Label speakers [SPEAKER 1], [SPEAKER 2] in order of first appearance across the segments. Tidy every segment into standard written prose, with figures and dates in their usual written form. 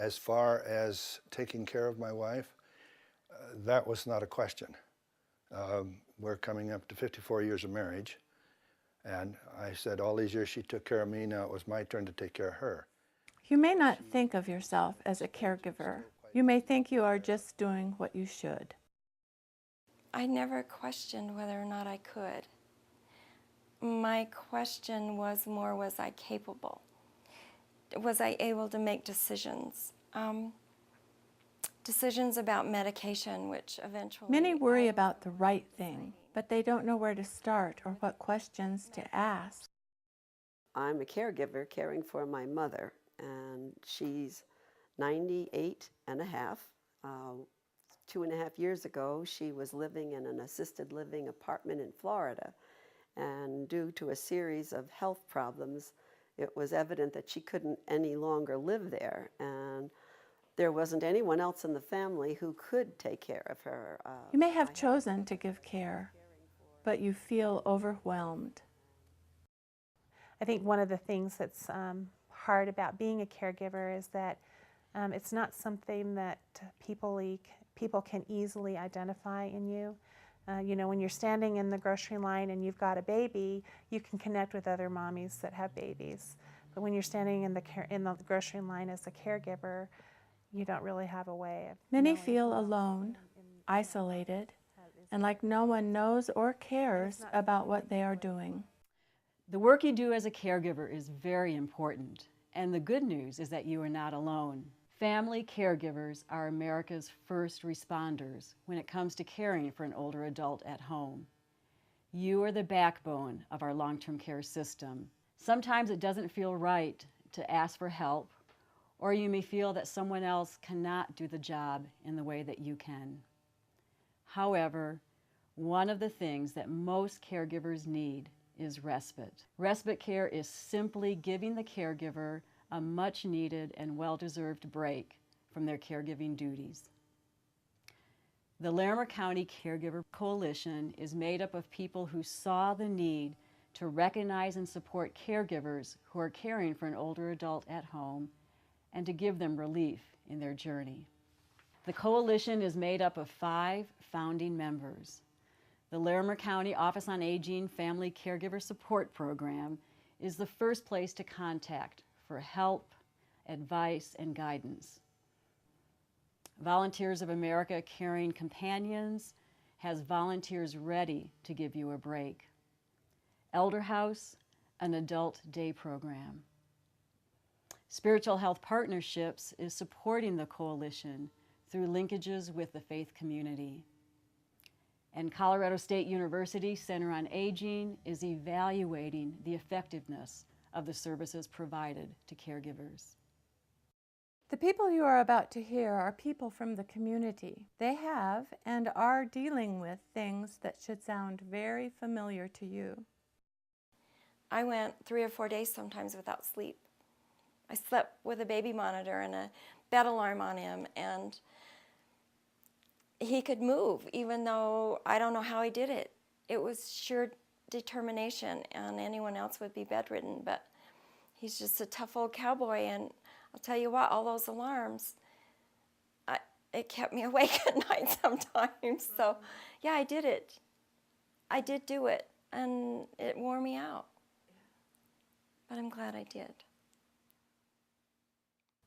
[SPEAKER 1] As far as taking care of my wife, that was not a question. We're coming up to 54 years of marriage, and I said all these years she took care of me, now it was my turn to take care of her.
[SPEAKER 2] You may not think of yourself as a caregiver. You may think you are just doing what you should.
[SPEAKER 3] I never questioned whether or not I could. My question was more, was I capable? Was I able to make decisions? Decisions about medication, which eventually...
[SPEAKER 2] Many worry about the right thing, but they don't know where to start or what questions to ask.
[SPEAKER 4] I'm a caregiver caring for my mother, and she's 98 and a half. 2.5 years ago, she was living in an assisted living apartment in Florida, and due to a series of health problems, it was evident that she couldn't any longer live there, and there wasn't anyone else in the family who could take care of her.
[SPEAKER 2] You may have chosen to give care, but you feel overwhelmed.
[SPEAKER 5] I think one of the things that's hard about being a caregiver is that it's not something that people can easily identify in you. You know, when you're standing in the grocery line and you've got a baby, you can connect with other mommies that have babies. But when you're standing in the grocery line as a caregiver, you don't really have a way of...
[SPEAKER 2] Many feel alone, isolated, and like no one knows or cares about what they are doing.
[SPEAKER 6] The work you do as a caregiver is very important, and the good news is that you are not alone. Family caregivers are America's first responders when it comes to caring for an older adult at home. You are the backbone of our long-term care system. Sometimes it doesn't feel right to ask for help, or you may feel that someone else cannot do the job in the way that you can. However, one of the things that most caregivers need is respite. Respite care is simply giving the caregiver a much-needed and well-deserved break from their caregiving duties. The Larimer County Caregiver Coalition is made up of people who saw the need to recognize and support caregivers who are caring for an older adult at home and to give them relief in their journey. The coalition is made up of 5 founding members. The Larimer County Office on Aging Family Caregiver Support Program is the first place to contact for help, advice, and guidance. Volunteers of America Caring Companions has volunteers ready to give you a break. Elder House, an adult day program. Spiritual Health Partnerships is supporting the coalition through linkages with the faith community. And Colorado State University Center on Aging is evaluating the effectiveness of the services provided to caregivers.
[SPEAKER 2] The people you are about to hear are people from the community. They have and are dealing with things that should sound very familiar to you.
[SPEAKER 3] I went 3 or 4 days sometimes without sleep. I slept with a baby monitor and a bed alarm on him, and he could move even though I don't know how he did it. It was sheer determination, and anyone else would be bedridden, but he's just a tough old cowboy, and I'll tell you what, all those alarms, it kept me awake at night sometimes. So yeah, I did it. I did do it, and it wore me out. But I'm glad I did.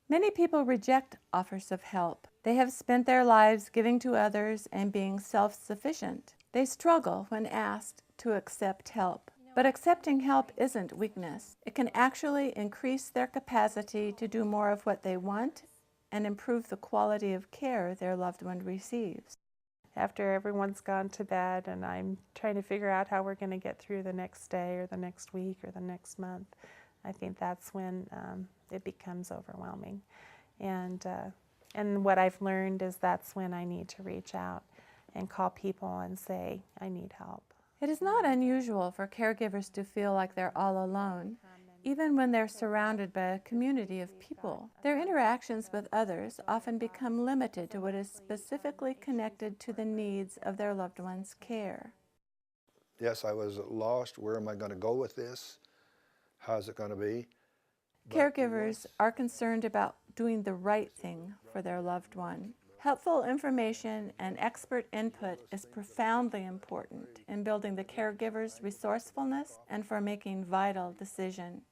[SPEAKER 2] Many people reject offers of help. They have spent their lives giving to others and being self-sufficient. They struggle when asked to accept help. But accepting help isn't weakness. It can actually increase their capacity to do more of what they want and improve the quality of care their loved one receives.
[SPEAKER 5] After everyone's gone to bed and I'm trying to figure out how we're going to get through the next day or the next week or the next month, I think that's when it becomes overwhelming. And what I've learned is that's when I need to reach out and call people and say, I need help.
[SPEAKER 2] It is not unusual for caregivers to feel like they're all alone, even when they're surrounded by a community of people. Their interactions with others often become limited to what is specifically connected to the needs of their loved one's care.
[SPEAKER 1] Yes, I was lost. Where am I going to go with this? How's it going to be?
[SPEAKER 2] Caregivers are concerned about doing the right thing for their loved one. Helpful information and expert input is profoundly important in building the caregiver's resourcefulness and for making vital decisions.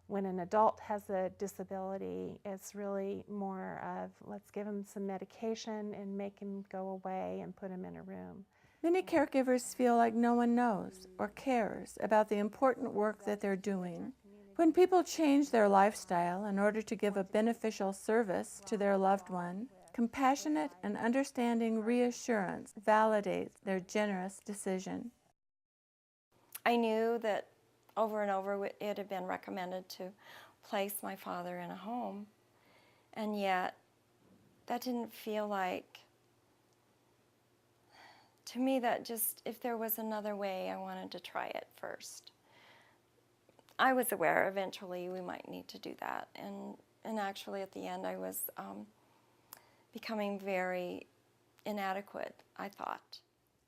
[SPEAKER 5] When an adult has a disability, it's really more of let's give them some medication and make them go away and put them in a room.
[SPEAKER 2] Many caregivers feel like no one knows or cares about the important work that they're doing. When people change their lifestyle in order to give a beneficial service to their loved one, compassionate and understanding reassurance validates their generous decision.
[SPEAKER 3] I knew that over and over it had been recommended to place my father in a home, and yet that didn't feel like, to me, that just, if there was another way, I wanted to try it first. I was aware eventually we might need to do that, and actually at the end I was becoming very inadequate, I thought.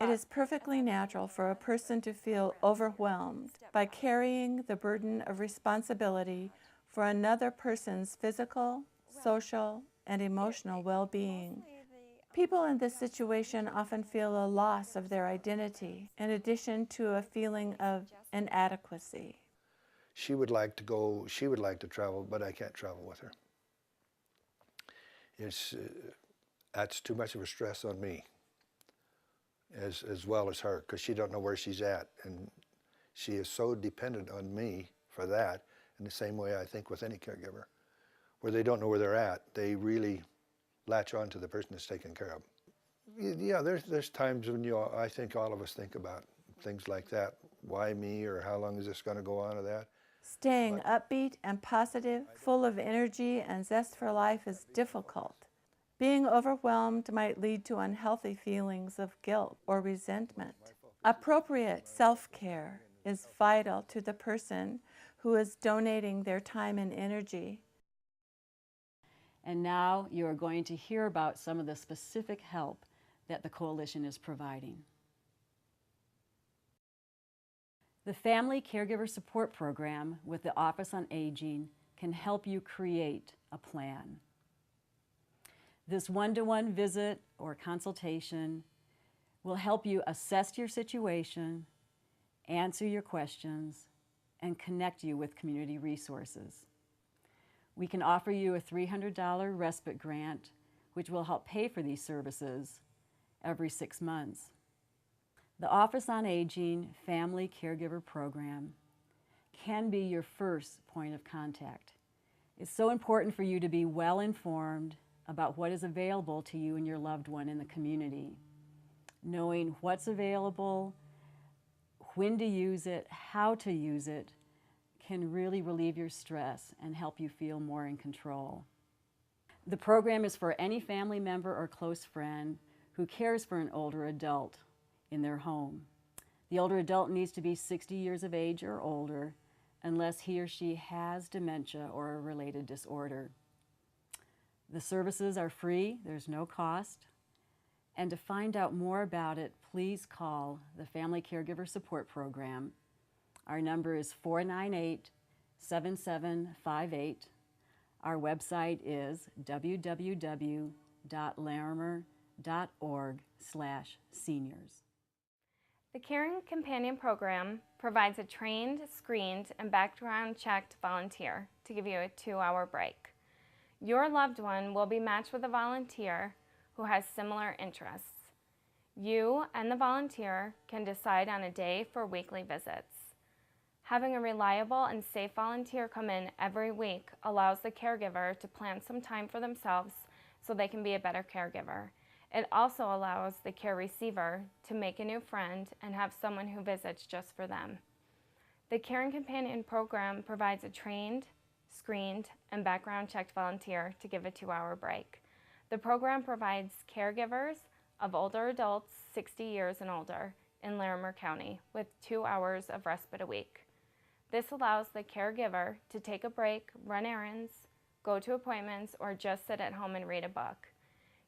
[SPEAKER 2] It is perfectly natural for a person to feel overwhelmed by carrying the burden of responsibility for another person's physical, social, and emotional well-being. People in this situation often feel a loss of their identity in addition to a feeling of inadequacy.
[SPEAKER 1] She would like to go, she would like to travel, but I can't travel with her. That's too much of a stress on me, as well as her, because she don't know where she's at, and she is so dependent on me for that, in the same way I think with any caregiver, where they don't know where they're at, they really latch on to the person that's taken care of. Yeah, there's times when I think all of us think about things like that. Why me, or how long is this going to go on, or that?
[SPEAKER 2] Staying upbeat and positive, full of energy and zest for life is difficult. Being overwhelmed might lead to unhealthy feelings of guilt or resentment. Appropriate self-care is vital to the person who is donating their time and energy.
[SPEAKER 6] And now you are going to hear about some of the specific help that the Coalition is providing. The Family Caregiver Support Program with the Office on Aging can help you create a plan. This one-to-one visit or consultation will help you assess your situation, answer your questions, and connect you with community resources. We can offer you a $300 respite grant, which will help pay for these services every 6 months. The Office on Aging Family Caregiver Program can be your first point of contact. It's so important for you to be well informed about what is available to you and your loved one in the community. Knowing what's available, when to use it, how to use it, can really relieve your stress and help you feel more in control. The program is for any family member or close friend who cares for an older adult in their home. The older adult needs to be 60 years of age or older unless he or she has dementia or a related disorder. The services are free, there's no cost. And to find out more about it, please call the Family Caregiver Support Program. Our number is 498-7758. Our website is www.larimer.org/seniors.
[SPEAKER 7] The Caring Companion Program provides a trained, screened, and background-checked volunteer to give you a 2-hour break. Your loved one will be matched with a volunteer who has similar interests. You and the volunteer can decide on a day for weekly visits. Having a reliable and safe volunteer come in every week allows the caregiver to plan some time for themselves so they can be a better caregiver. It also allows the care receiver to make a new friend and have someone who visits just for them. The Caring Companion Program provides a trained, screened, and background-checked volunteer to give a 2-hour break. The program provides caregivers of older adults 60 years and older in Larimer County with 2 hours of respite a week. This allows the caregiver to take a break, run errands, go to appointments, or just sit at home and read a book.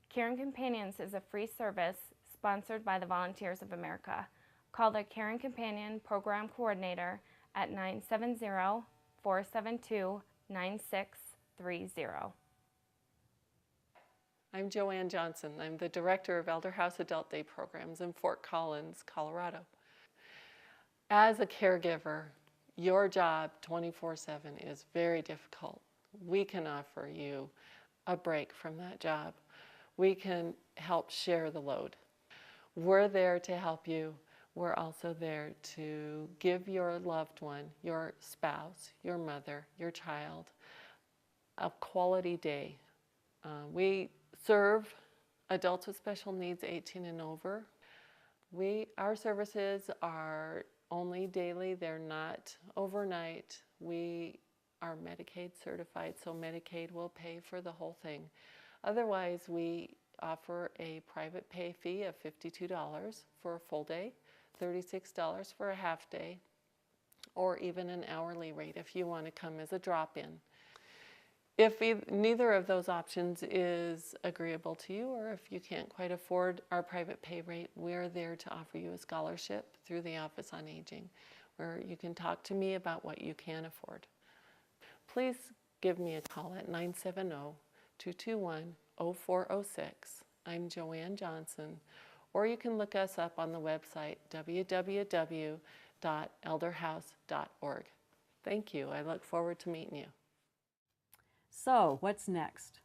[SPEAKER 7] Caring Companions is a free service sponsored by the Volunteers of America. Call the Caring Companion Program Coordinator at 970-472-9630.
[SPEAKER 8] I'm Joanne Johnson. I'm the Director of Elder House Adult Day Programs in Fort Collins, Colorado. As a caregiver, your job 24/7 is very difficult. We can offer you a break from that job. We can help share the load. We're there to help you. We're also there to give your loved one, your spouse, your mother, your child, a quality day. We serve adults with special needs 18 and over. Our services are only daily, they're not overnight. We are Medicaid certified, so Medicaid will pay for the whole thing. Otherwise, we offer a private pay fee of $52 for a full day, $36 for a half day, or even an hourly rate if you want to come as a drop-in. If neither of those options is agreeable to you, or if you can't quite afford our private pay rate, we're there to offer you a scholarship through the Office on Aging, where you can talk to me about what you can afford. Please give me a call at 970-221-0406. I'm Joanne Johnson, or you can look us up on the website www.elderhouse.org. Thank you. I look forward to meeting you.
[SPEAKER 6] So, what's next?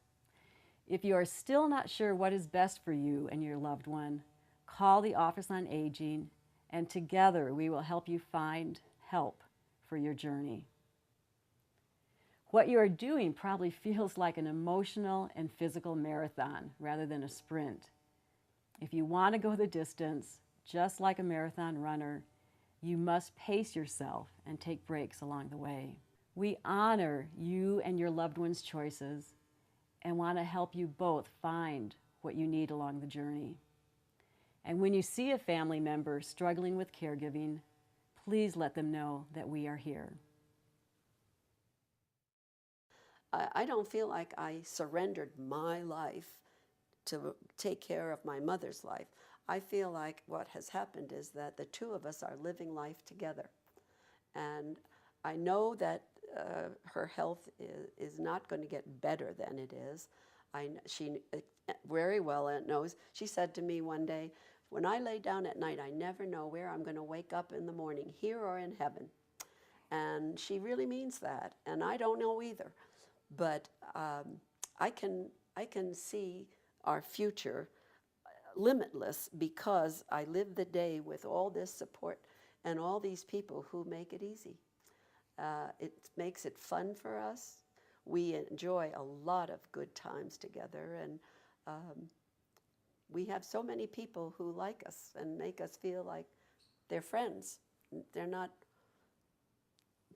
[SPEAKER 6] If you are still not sure what is best for you and your loved one, call the Office on Aging, and together we will help you find help for your journey. What you are doing probably feels like an emotional and physical marathon rather than a sprint. If you want to go the distance, just like a marathon runner, you must pace yourself and take breaks along the way. We honor you and your loved one's choices and want to help you both find what you need along the journey. And when you see a family member struggling with caregiving, please let them know that we are here.
[SPEAKER 4] I don't feel like I surrendered my life to take care of my mother's life. I feel like what has happened is that the two of us are living life together. And I know that her health is not going to get better than it is. She very well knows. She said to me one day, when I lay down at night, I never know where I'm going to wake up in the morning, here or in heaven. And she really means that. And I don't know either. But I can see our future limitless because I live the day with all this support and all these people who make it easy. It makes it fun for us. We enjoy a lot of good times together, and we have so many people who like us and make us feel like they're friends. They're not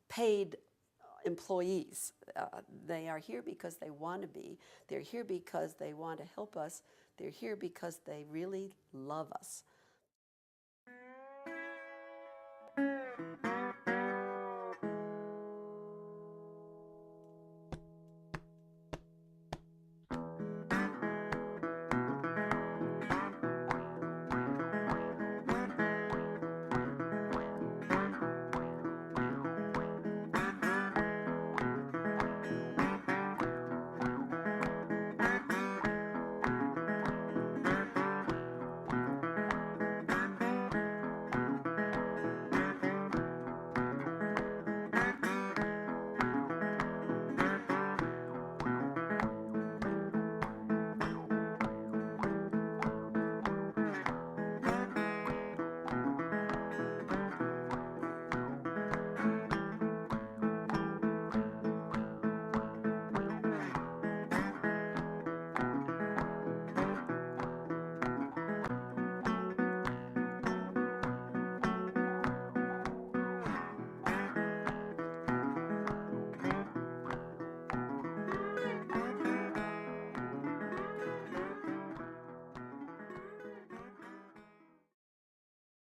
[SPEAKER 4] paid employees. They are here because they want to be. They're here because they want to help us. They're here because they really love us.